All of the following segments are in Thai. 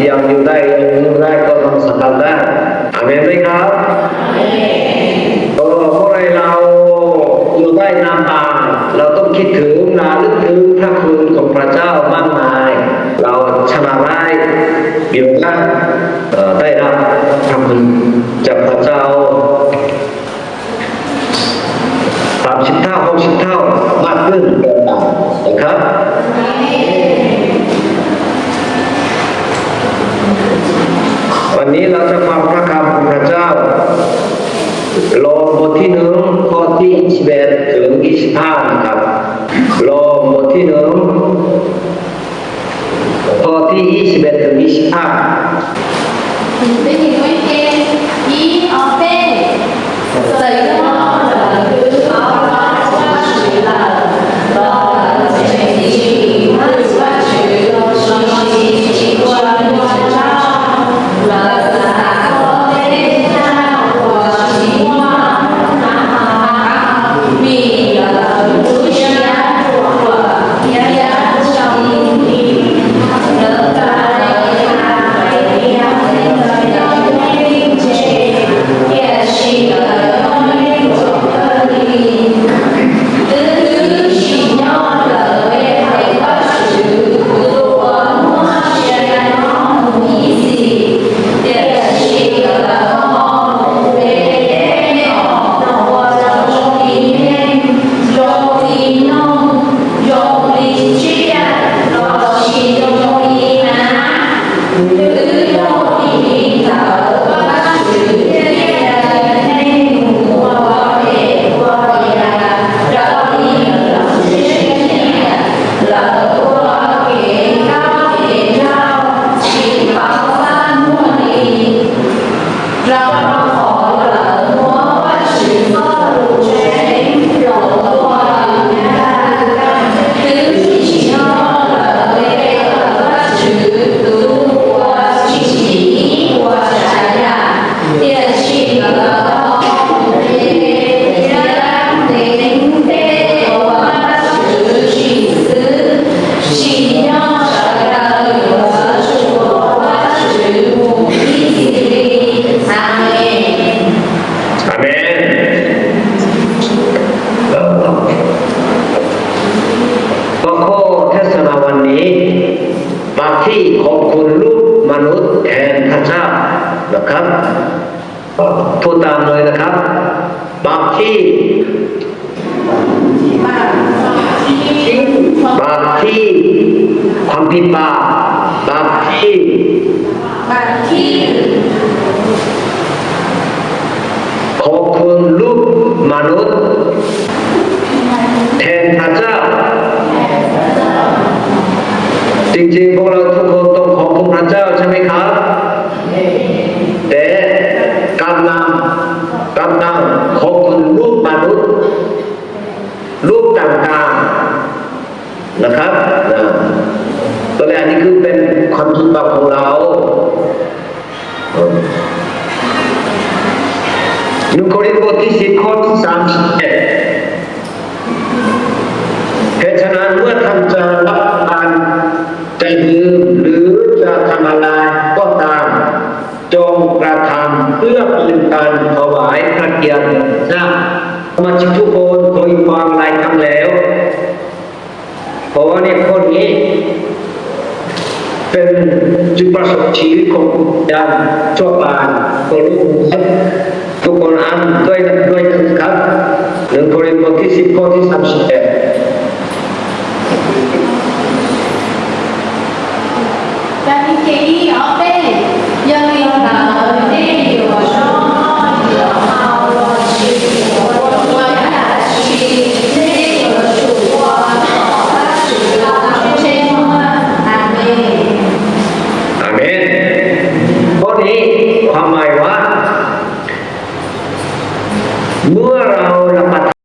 yangอยู่ได้ก็ต้องสัมผัสได้อาเมนไหมครับเพราะอะไรเราอยู่ได้นานมาเราต้องคิดถึงระลึกถึงพระคุณของพระเจ้ามากมายเราชนะได้มีโอกาสได้รับพระคุณจากพระเจ้า30 เท่า60 เท่ามากขึ้นนะครับวันนี้เราจะฟังพระคำของพระเจ้าโลมบทที่1ข้อที่21ถึง25นะครับโลมบทที่1ข้อที่21ถึง25你会编一二倍，谁的梦是好了去了，到了前地万去了，是习惯了照，了啥我的家我希望他米了不需要我也要上你，了在พูดตามเลยนะครับบาปที่ความผิดบาปที่ขอบคุณลูกมนุษย์แทนพระเจ้าจริงๆพวกเราทุกคนต้องขอบคุณพระเจ้าใช่ไหมครับแต่การนำขอบคุณลูกมนุษย์ลูกต่างๆนะครับตัวแรกนี่คือเป็นความผิดบาปของเรา1 โครินธ์บทที่10ข้อที่31เหตุฉะนั้นเมื่อท่านจะรับทานจะดื่มหรือจะทำอะไรก็ตามจงกระทำเพื่อเป็นการถวายพระเกียรติแด่พระเจ้าสมาชิกทุกคนเคยฟังหลายครั้งแล้วเพราะว่าในข้อนี้เป็นจุดประสงค์ชีวิตของการชั่วบานคนทุกคนอ่านด้วยกันครับ1 โครินธ์บทที่10ข้อที่31但你给一二倍，要领导内有说有好我去，我要去内有主我他是老天我阿妹。อาเมนข้อนี้ความหมายว่าเมื่อเรารับประทาน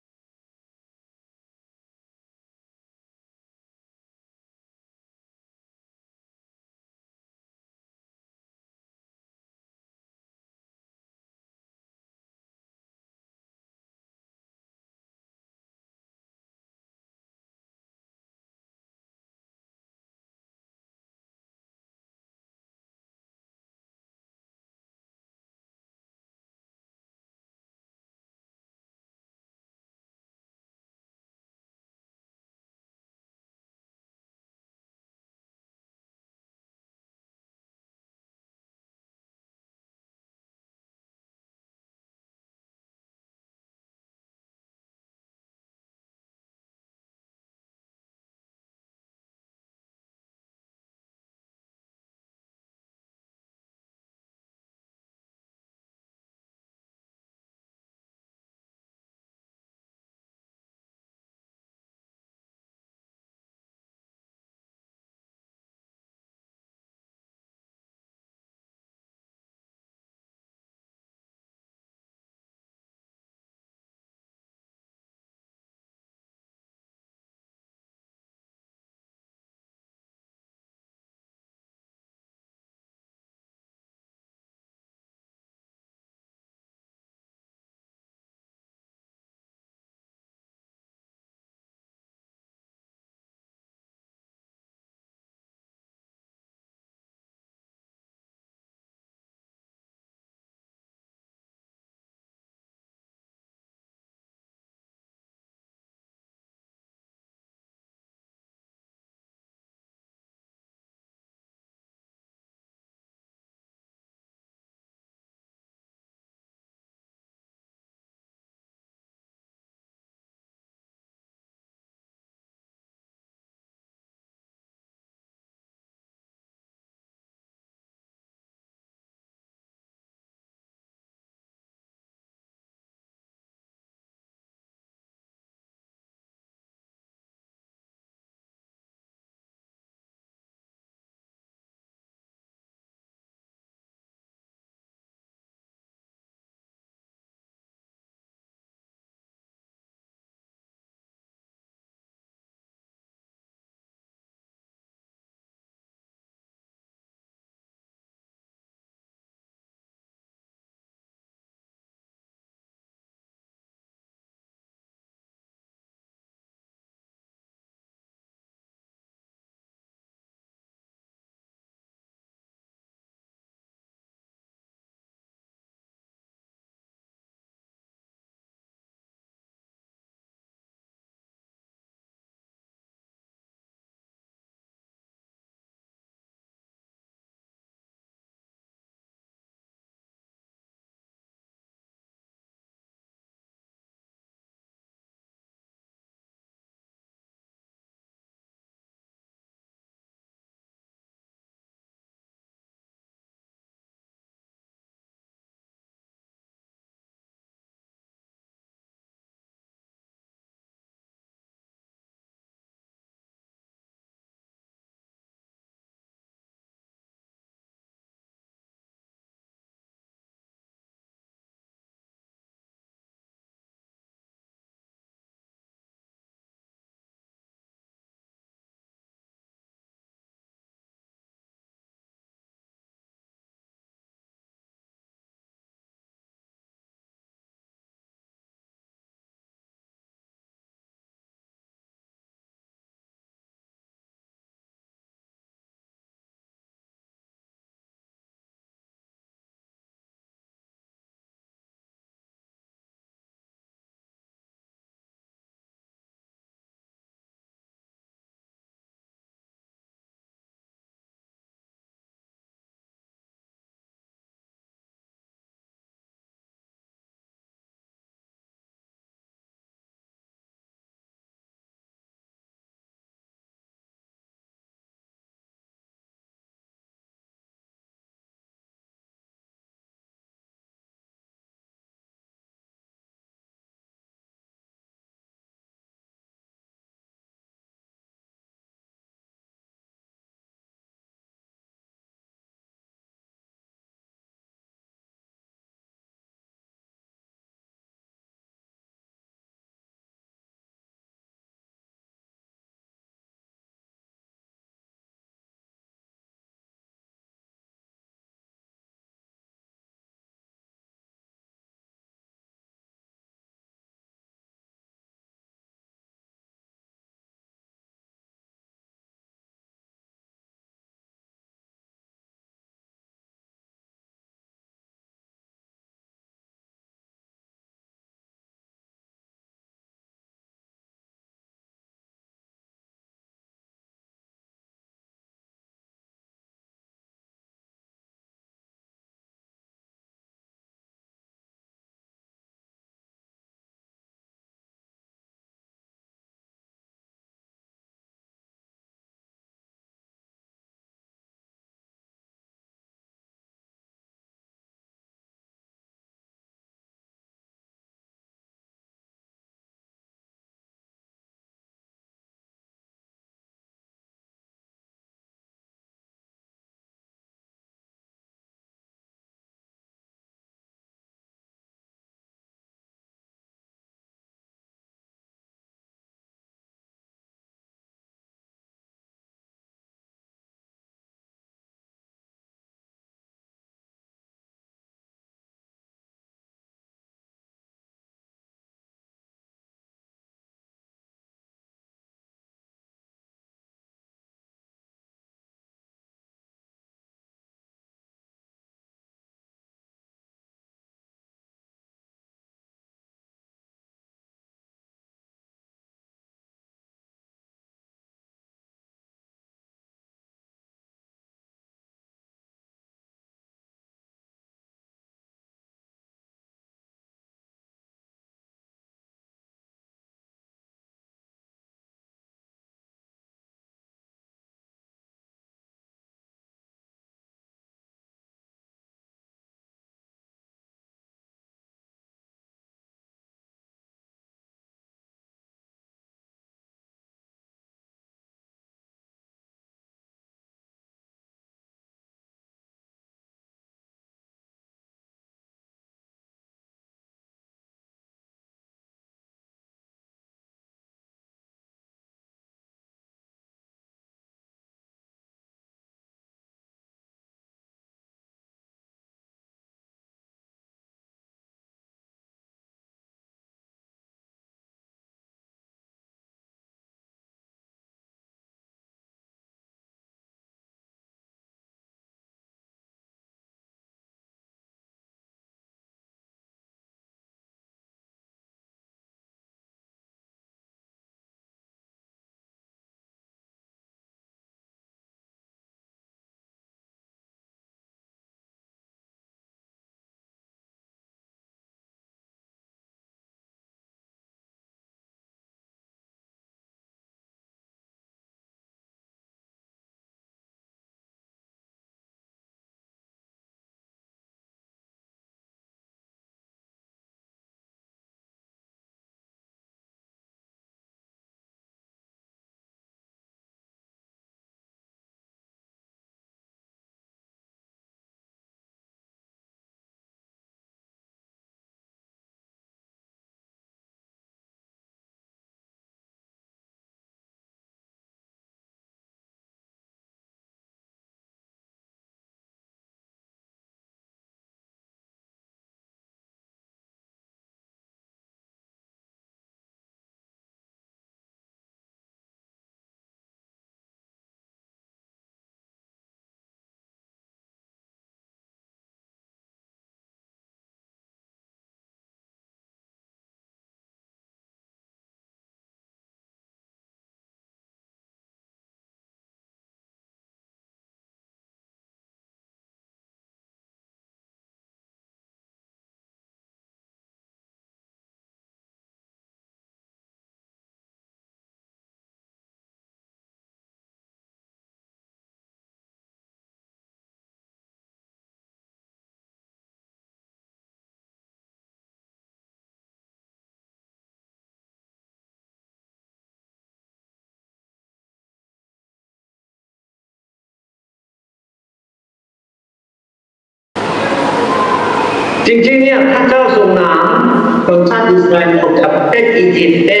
จริงๆเนี่ยพระเจ้าทรงนำคนชาติอิสราเอลออกจากประเทศอียิปต์แต่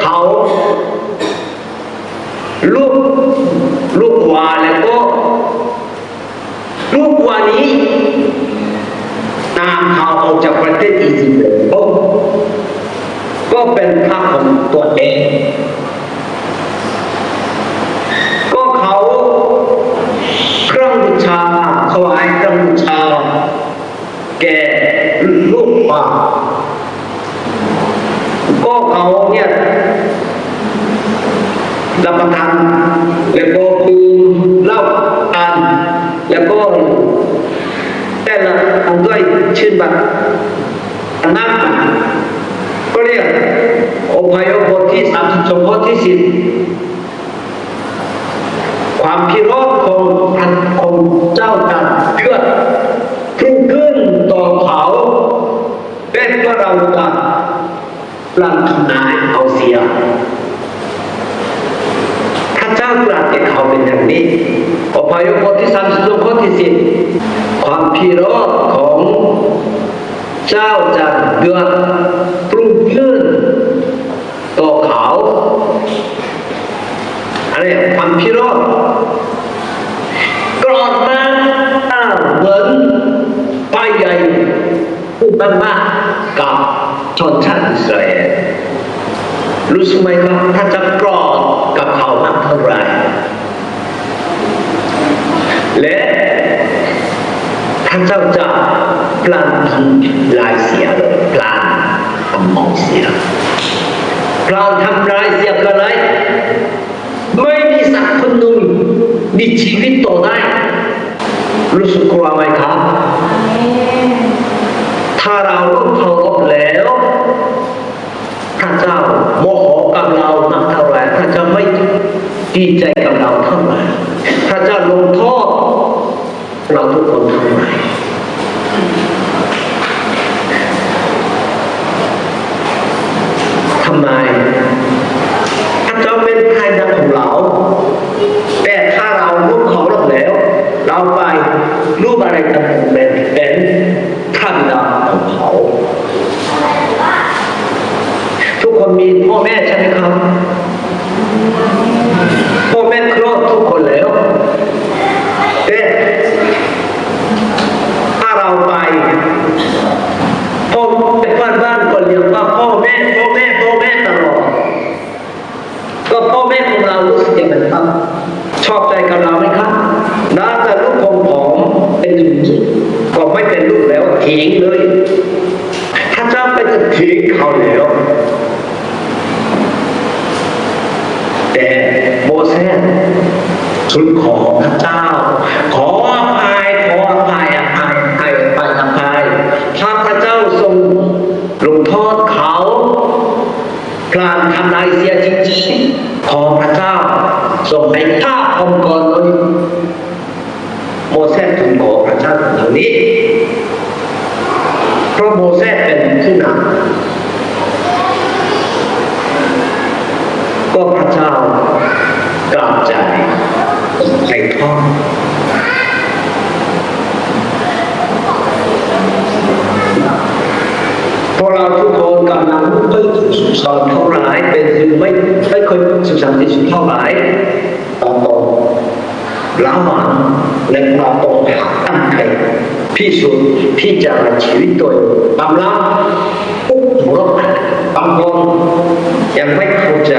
เขาลูกวัวแล้วก็ลูกวัวนี้นำเขาออกจากประเทศอียิปต์ก็เป็นพระของตัวเองก็เขาเครื่องบูชาถวายเครื่องบูชาแก่ลูกวัวก็เขาเนี่ยรับประทานแล้วก็ดื่มเหล้ากันแล้วก็แต่ละอันด้วยชื่อบัตรนักก็เรียกอพยพบทที่32ข้อที่10ความพิโรธของเจ้าจันเดือดพุ่งขึ้นต่อเขาเป็นว่าเราจะปลังทำนายเอาเสียพระเจ้าตรัสแก่เขาเป็นอย่างนี้อพยพบทที่32ข้อที่10ความพิโรธของเจ้าจันเดือดพุ่งขึ้นต่อเขาอะไรความพิโรธกรอดมาเหมือนป้ายใหญ่พูดมากๆกับชนชาติอิสราเอลรู้สึกไหมครับถ้าจะกรอดกับเขามากเท่าไหร่และพระเจ้าจะพลันทำลายเสียเลยพลันทำมองเสียพลันทำลายเสียคืออะไรไม่มีสักคนหนึ่งมีชีวิตต่อได้รู้สึกกลัวไหมครับถ้าเราเคารพแล้วพระเจ้าโมโหกับเรามากเท่าไหร่พระเจ้าไม่ดีใจกับเราเท่าไหร่พระเจ้าลงโทษเราทุกคนเท่าไหร่ทำไมพระเจ้าเป็นภายในของเราแต่ถ้าเรารู้เขาแล้วเราไปรู้อะไรกันเป็นท่านดาของเขาทุกคนมีพ่อแม่ใช่ไหมครับพ่อแม่คลอดทุกคนแล้วแต่ถ้าเราไปพ่อบ้านคนเลี้ยงว่าพ่อแม่ตลอดก็พ่อแม่ของเรารู้สึกยังไงครับชอบใจกับเราไหมครับน่าจะลูกของผมเป็นจริงๆก็ไม่เป็นลูกแล้วทิ้งเลยถ้าเจ้าไปจะทิ้งเขาแล้วแต่โมเสสทูลขอพระเจ้าขออภัยถ้าพระเจ้าทรงลงโทษเขาพลานทำลายเสียจริงๆขอพระเจ้าทรงให้ฆ่าองค์กรเลยโมเสสทูลขอพระเจ้าเหล่านี้เพราะโมเสสเป็นผู้นำก็พระเจ้ากลับใจไถ่ทอดพวกเราทุกคนกำลังไม่ค่อยศึกษาเท่าไหร่เป็นไม่ค่อยศึกษาที่สุดเท่าไหร่ตอนโตละหมาดและเราโตตั้งใจพิสูจน์พิจารณาชีวิตตัวบางละปุ๊บรบบางคนยังไม่เข้าใจ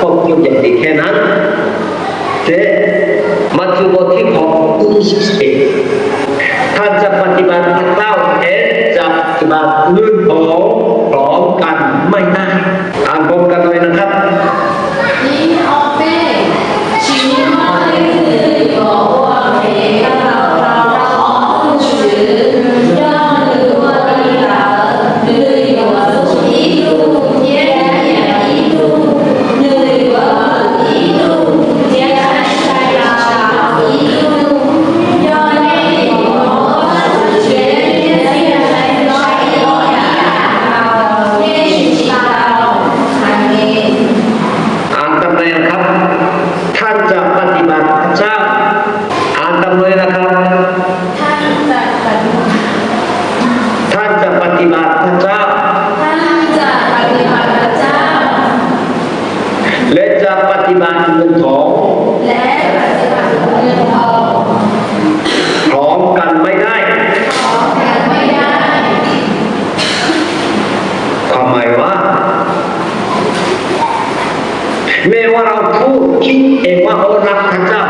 พวกยุคอย่างดีแค่นั้นแต่มัทธิวบทที่6 ท่านจะปฏิบัติพระเจ้าจะปฏิบัติลื่นพร้อมกันไม่ได้อ่านพร้อมกันเลยนะครับ คิดเองว่าเขารักพระเจ้า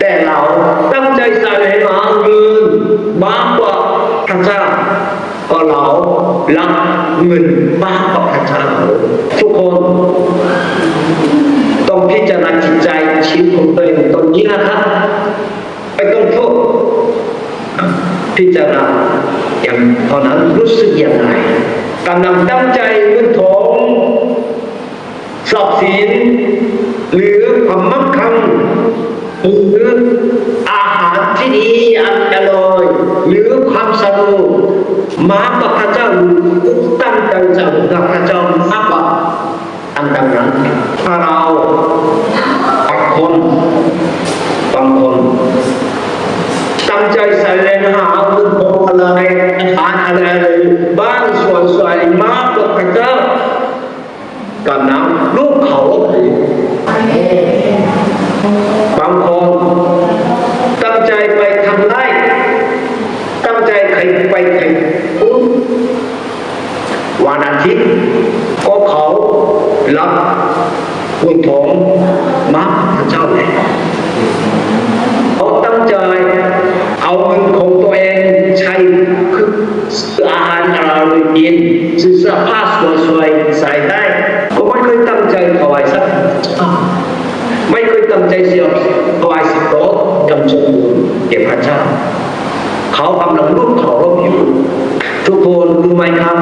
แต่เราตั้งใจใส่ให้มาเงินมากกว่าพระเจ้าก็เรารักเงินมากกว่าพระเจ้าทุกคนต้องพิจารณาจิตใจชีวิตของตัวเองตอนนี้นะครับไม่ต้องโทษพิจารณาอย่างตอนนั้นรู้สึกอย่างไรกำลังตั้งใจเงินทองทรัพย์สินหรือความมั่งคั่งหรืออาหารที่ดีอันอร่อยหรือความสนุกมากกว่าพระเจ้าตั้งใจจะกับพระเจ้ามากกว่าอันดังนั้นถ้าเราบางคนตั้งใจใส่แรงหาเงินทองอะไรอาหารอะไรบ้านสวยๆมากกว่าพระเจ้ากับน้ำลูกเขาบางคนตั้งใจไปทำไร่ตั้งใจไปวันอาทิตย์ก็เขารับเงินทองมากพระเจ้าเลยเขาตั้งใจเอาเงินของตัวเองใช้คืออาหารอร่อยกินซื้อเสื้อผ้าสวยๆใส่ได้ก็ไม่เคยตั้งใจถวายสักไม่เคยตั้งใจเสียถวายสักโต๊ะจำชมแก่พระเจ้าเขากำลังรุ่นเขารบอยู่ทุกคนรู้ไหมครับ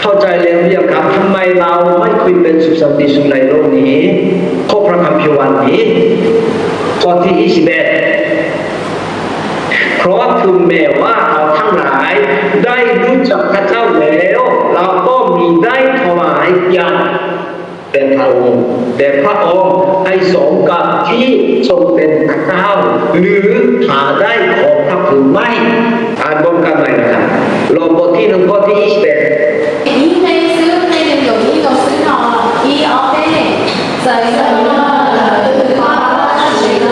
เข้าใจแล้วหรือยังครับทำไมเราไม่เคยเป็นสุขสันติสุขในโลกนี้ข้อพระคัมภีร์วันนี้ข้อที่21เพราะถึงแม้ว่าเราทั้งหลายได้รู้จักพระเจ้าแล้วเราก็มีได้ถวายอย่างแต่พระองค์ให้สมกับที่ทรงเป็นพระเจ้าหรือหาได้ขอพระคุณไม่อ่านบนกันหน่อยนะครับลงบทที่1ข้อที่21因为是那个有一种是哦，一哦对，谁什么的，花谁的，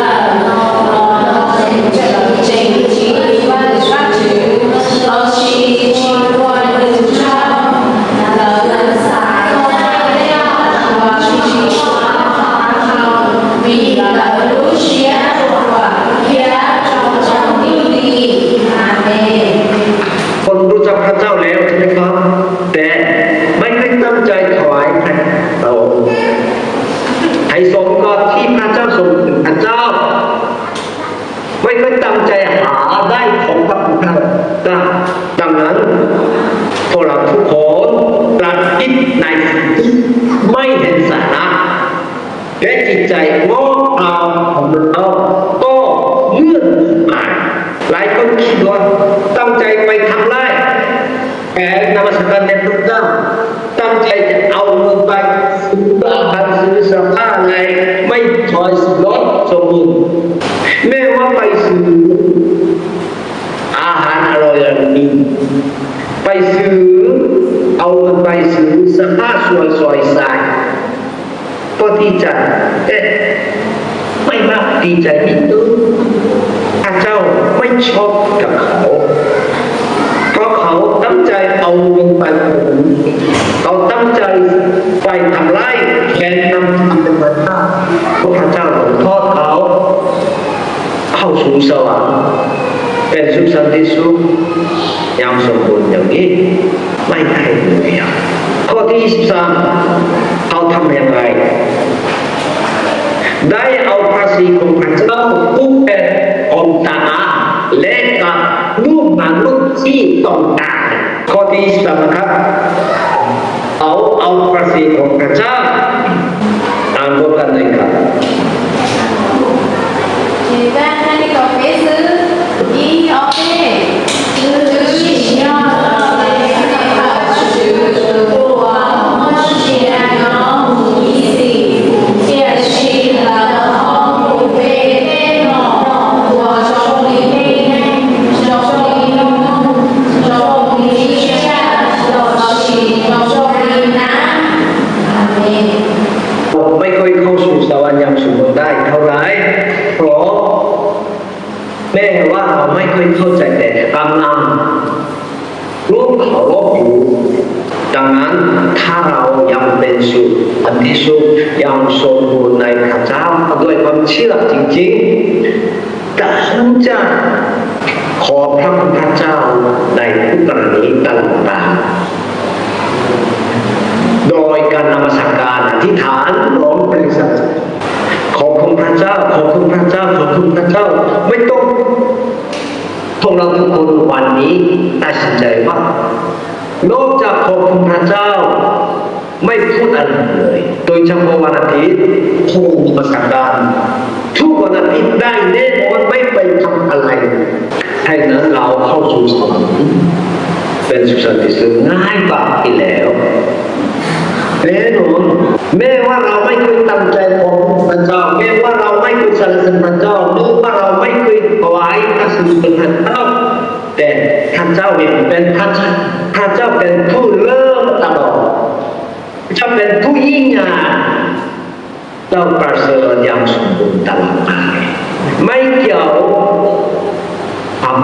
这个经济万刷子，老西去过的上，那个啥呀，我去刷好，米的路线我也照着你的，阿妹。คนรู้จักพระเจ้าแล้วใช่ไหมครับแต่ไม่ได้ตั้งใจถวายพระองค์ให้สมกับที่พระเจ้าทรงเป็นพระเจ้าไม่ได้ตั้งใจหาได้ของพระพุทธเจ้าดังนั้นพวกเราทุกคนปรับคิดในสิ่งที่ไม่เห็นสาระและจิตใจงอเอาของเราก็เงื่อนหายหลายคนคิดว่าตั้งใจไปทำไรแต่นมัสการในพระเจ้าตั้งใจจะเอาเงินไปซื้ออาหารซื้อเสื้อผ้าอะไรไม่ถอยรถสมบูรณ์แม้ว่าไปซื้ออาหารอร่อยอย่างนี้ไปซื้อเอาเงินไปซื้อเสื้อผ้าสวยๆใส่ก็ดีใจแต่ไม่มากดีใจนิดนึงพระเจ้าไม่ชอบกับเขาเพราะเขาตั้งใจเอาเงินไปผมเขาตั้งใจไปทำไร่แทนนำทำเป็นพระเจ้าพระเจ้าลงโทษเขาเข้าสู่สวรรค์เป็นสุขสันติสุขอย่างสมบูรณ์อย่างนี้ไม่ได้เลยข้อที่23เขาทำอย่างไรได้เอาภาษีของพระเจ้าผู้เป็นองค์ตาและกับลูกมนุษย์ที่ต้องการข้อที่23นะครับเอาภาษีของพระเจ้าอ่านบทกันเลยครับ现在那个杯子，一哦对，就是要来那个吃不完，时间要一起，也是那个好杯的我手里面，手里弄，手里下，手里拿，阿妹。ไม่ค่อยเข้าสู่สวรรค์อย่างสมบูรณ์ได้เท่าไหร่เพราะแม้ว่าเราไม่ค่อยเข้าใจแต่กำลังรู้เขารบอยู่แ ดังนั้นถ้าเรายังเป็นสุขอันที่สุขยังสมบูรณ์ในพระเจ้าด้วยความเชื่อจริงๆแต่ผมจะขอพระคุณพระเจ้าในทุกกรณีตลอดกาลโดยการนมัสการอธิษฐานร้องเพลงสรรเสริญขอบคุณพระเจ้าขอบคุณพระเจ้าขอบคุณพระเจ้าไม่ต้องพวกเราทุกคนวันนี้ตัดสินใจว่านอกจากขอบคุณพระเจ้าไม่พูดอะไรเลยโดยเฉพาะวันอาทิตย์ครูนมัสการทุกวันอาทิตย์ได้แน่นอนไม่ไปทำอะไรให้นั้นเราเข้าสู่สวรรค์เป็นสุขสันติสุขง่ายกว่าที่แล้วแน่นอนแม้ว่าเราไม่เคยตั้งใจของพระเจ้าแม้ว่าเราไม่เคยสรรเสริญพระเจ้าหรือว่าเราไม่เคยถวายพระสิริพระเจ้าแต่พระเจ้าเป็นพระเจ้าพระเจ้าเป็นผู้เลิศตลอดจะเป็นผู้ยิ่งใหญ่เจ้าประเสริฐอย่างสมบูรณ์ตลอดไปไม่เกี่ยวกับ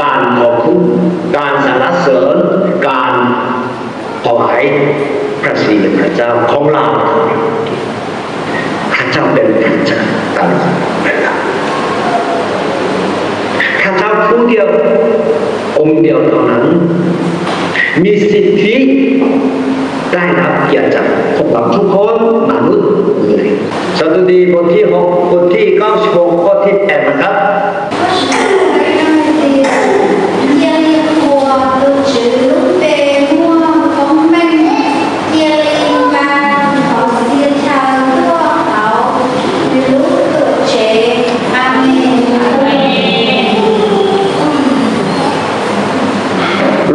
การขอบคุณการสรรเสริญการถวายพระสิริพระเจ้าของเราพระเจ้าเป็นพระเจ้าตลอดเวลาพระเจ้าผู้เดียวองค์เดียวเท่านั้นมีสิทธิได้รับเกียรติจากพวกเราทุกคนมนุษย์เลยสดุดีบทที่6บทที่96ข้อที่8นะครับ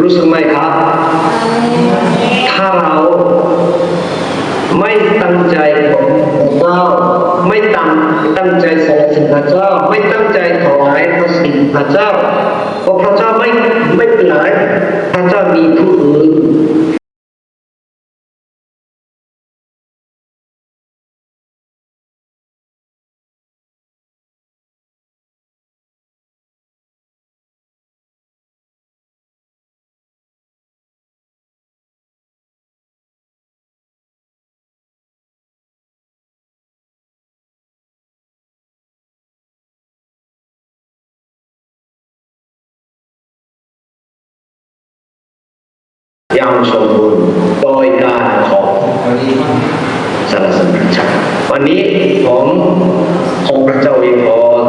รู้สึกไหมครับถ้าเราไม่ตั้งใจของพระเจ้าไม่ตั้งใจสรรเสริญพระเจ้าไม่ตั้งใจถวายพระสิริพระเจ้าเพราะพระเจ้าไม่เป็นไรพระเจ้ามีผู้อื่นอย่างสมบูรณ์โดยการขอสรรเสริญพระเจ้าวันนี้ผมของพระเจ้าเองพร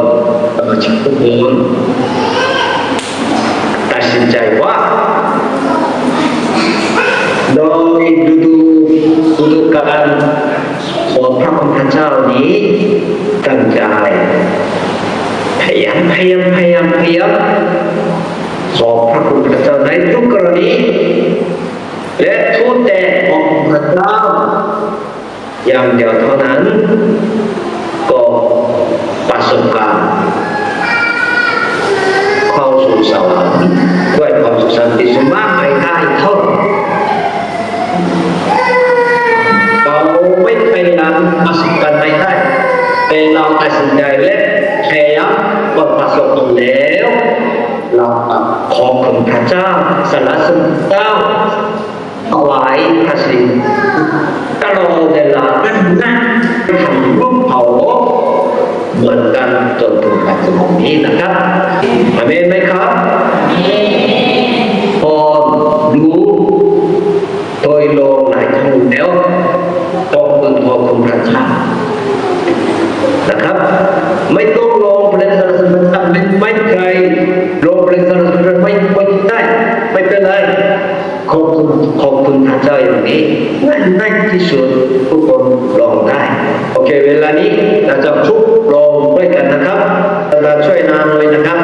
สมาชิกทุกคนตัดสินใจว่าโดยฤดูกาลของพระคุณพระเจ้านี้ตั้งใจพยายามขอพระคุณพระเจ้าในทุกกรณีและทูตแต่ของพระเจ้าอย่างเดียวเท่านั้นก็ประสบการณ์เข้าสู่สวรรค์ด้วยความสุขสันติสุขมากไม่ได้เท่าเราไม่พยายามประสบการณ์ไม่ได้แต่เราตัดสินใจและพยายามก็ประสบแล้วเราขอบคุณพระเจ้าสรรเสริญพระเจ้าถวายพระสิริตลอดเวลานั่นทำรูปเผาเหมือนกันจนถึงปัจจุบันนี้นะครับอาเมนไหมครับพอรู้โดยลงหลายครั้งแล้วต้องขอบคุณพระเจ้านะครับไม่ต้องลงเพลงสรรเสริญพระเจ้าไม่เคยลงเพลงสรรเสริญพระเจ้าไม่ได้ไม่เป็นไรขอบคุณพระเจ้าอย่างนี้ง่ายที่สุดทุกคนลองได้โอเคเวลานี้เราจะทุกลองด้วยกันนะครับเราช่วยนานเลยนะครับ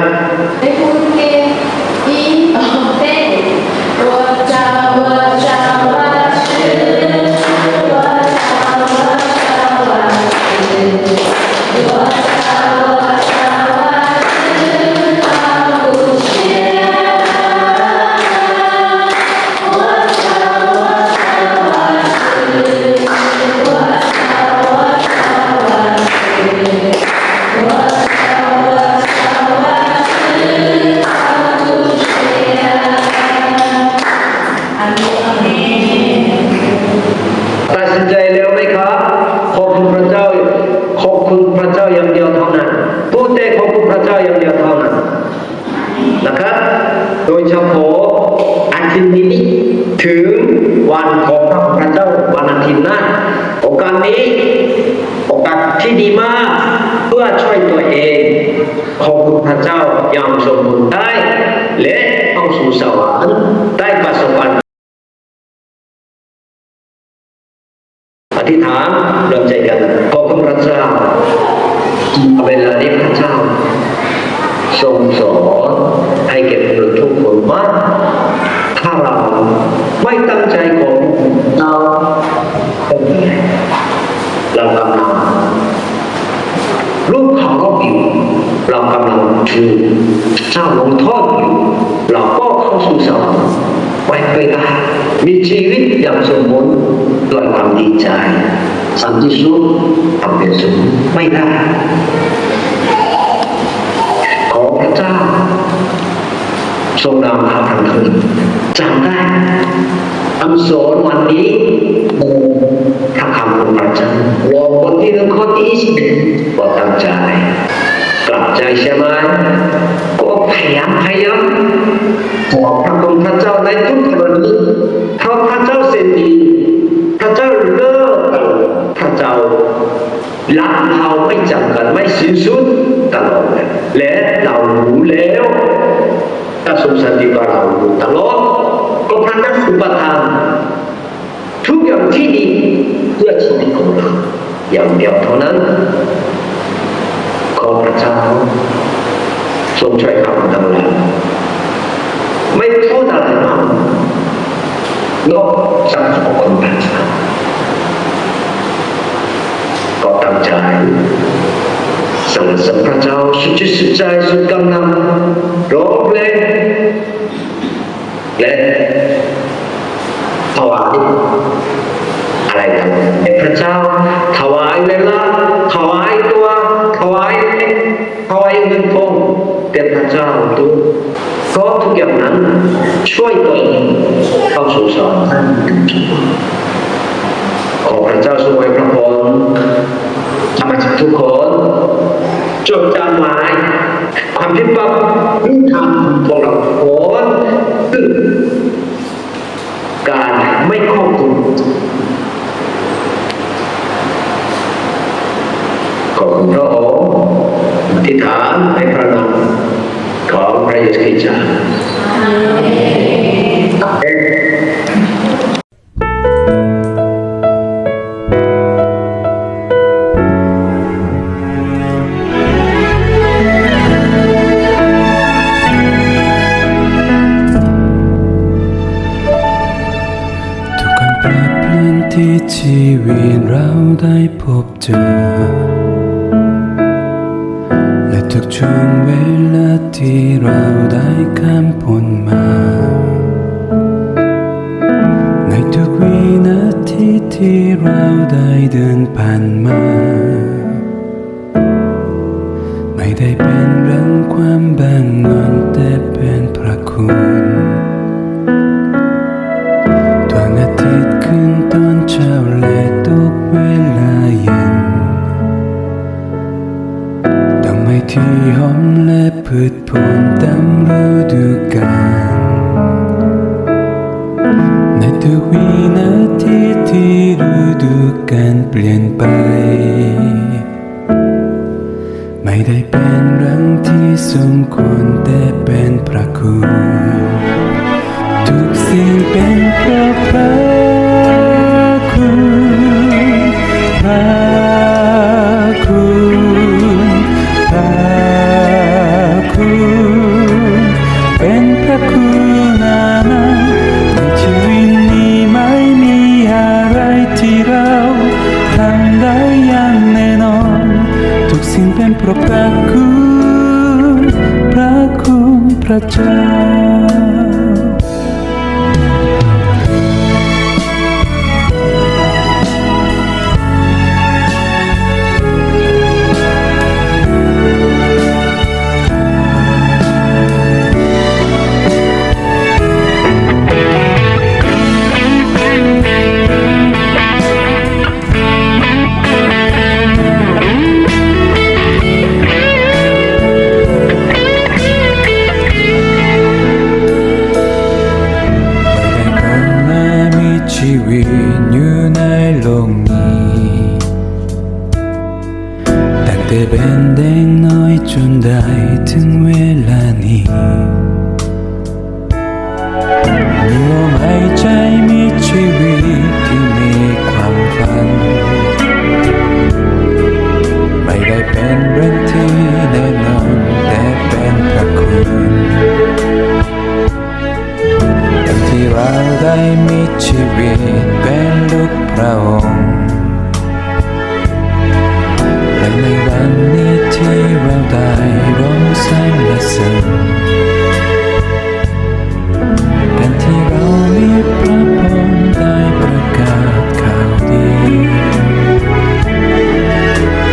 คืนนี้ถึงวันของพระเจ้าวันอาทิตย์หน้าโอกาสนี้โอกาสที่ดีมากเพื่อช่วยตัวเองขอบคุณพระเจ้าอย่างสมบูรณ์ได้และเข้าสู่สวรรค์ได้ประสบการณ์อธิษฐานเริ่มใจกันขอบคุณพระเจ้าเวลานี้พระเจ้าทรงสอนให้แก่เราทุกคนว่าถ้าเราไม่ตั้งใจของเราเรากำลังลูกของเราอยู่เรากำลังถูกเจ้าลงโทษอยู่เราก็เข้าสู่สวรรค์ไปได้มีชีวิตอย่างสมบูรณ์ด้วยความดีใจสันติสุขทำเป็นสุขไม่ได้ขอพระเจ้าทรงนำพาทางคืนจำได้คำสอนวันนี้ทำคำของพระเจ้าลองบทที่1 ข้อที่21บอกตั้งใจกลับใจใช่ไหมก็พยายามขอพระคุณพระเจ้าในทุกกรณีเพราะพระเจ้าเสดีพระเจ้าเลิศพระเจ้ารักเราไม่จำกัดไม่สิ้นสุดตลอดและเรารู้แล้วถ้าสงสัยที่เรารู้ตลอดก็พระเจ้าอุปทานทุกอย่างที่ดีเพื่อชีวิตของเราอย่างเดียวเท่านั้นขอพระเจ้าทรงช่วยข้าพเจ้าไม่โทษอะไรมากนอกจากขอบคุณพระเจ้าก็ตั้งใจสรรเสริญพระเจ้าสุดจิตสุดใจสุดกำลังร้องเพลงและถวายอะไรกันพระเจ้าถวายเวลาถวายตัวถวายเงินทองแต่พระเจ้าดูก็ทุกอย่างนั้นช่วยตัวเองเข้าสู่สวรรค์ขอพระเจ้าทรงไว้พระพรสมาชิกทุกคนจดจำไว้ความผิดพลาดที่ทำของเราทุกคนคือการไม่ควบคุมขอบคุณพระองค์อธิษฐานในพระนามของพระเยซูคริสต์เจ้าที่ชีวิตเราได้พบเจอและทุกช่วงเวลาที่เราได้ข้ามพ้นมาในทุกวินาทีที่เราได้เดินผ่านมาไม่ได้เป็นเรื่องความบังเอิญแต่เป็นพระคุณขึ้นตอนเช้าและตกเวลาเย็นดอกไม้ที่หอมและพืชผลตามฤดูกาลในทุกวินาทีที่ฤดูกาลเปลี่ยนไปไม่ได้เป็นเรื่องที่สมควรแต่เป็นพระคุณทุกสิ่งเป็นเพราะพระเป็นพระคุณในชีวิตนี้ไม่มีอะไรที่เราทำได้อย่างแน่นอนทุกสิ่งเป็นเพราะพระคุณพระเจ้า ชีวิตอยู่ในโลกนี้ตั้งแต่เป็นเด็กน้อยจนได้ถึงเวลานี้มีลมหายใจมีชีวิตที่มีความฝันไม่ได้เป็นเรื่องที่แน่นอนแต่เป็นพระคุณดังที่เราได้มีชีวิตเป็นลูกพระองค์และในวันนี้ที่เราได้ร้องสรรเสริญการที่เรามีพระพรได้ประกาศข่าวดี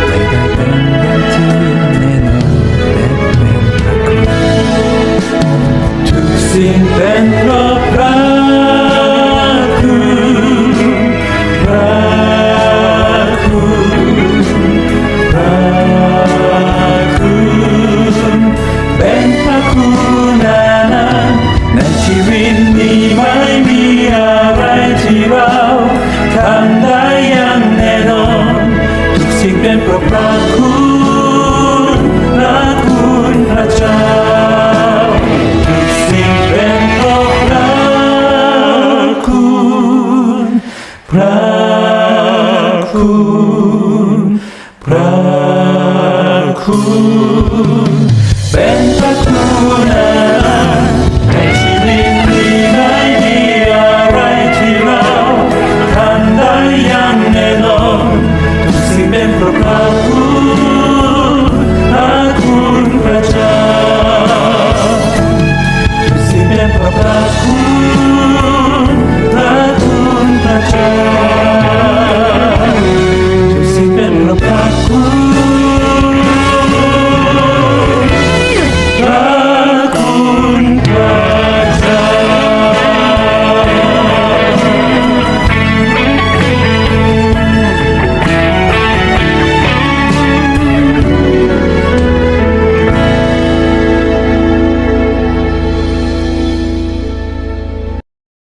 ไม่ได้เป็นเรื่องที่แน่นอนแต่เป็นพระคุณทุกสิ่งเป็นเพราะพระคุณพระคุณพระคุณเป็นพระคุณในชีวิตนี้ไม่มีอะไรที่เราทำได้อย่างแน่นอนทุกสิ่งเป็นเพราะพระคุณพระคุณพระเจ้าทุกสิ่งเป็นเพราะพระคุณพระ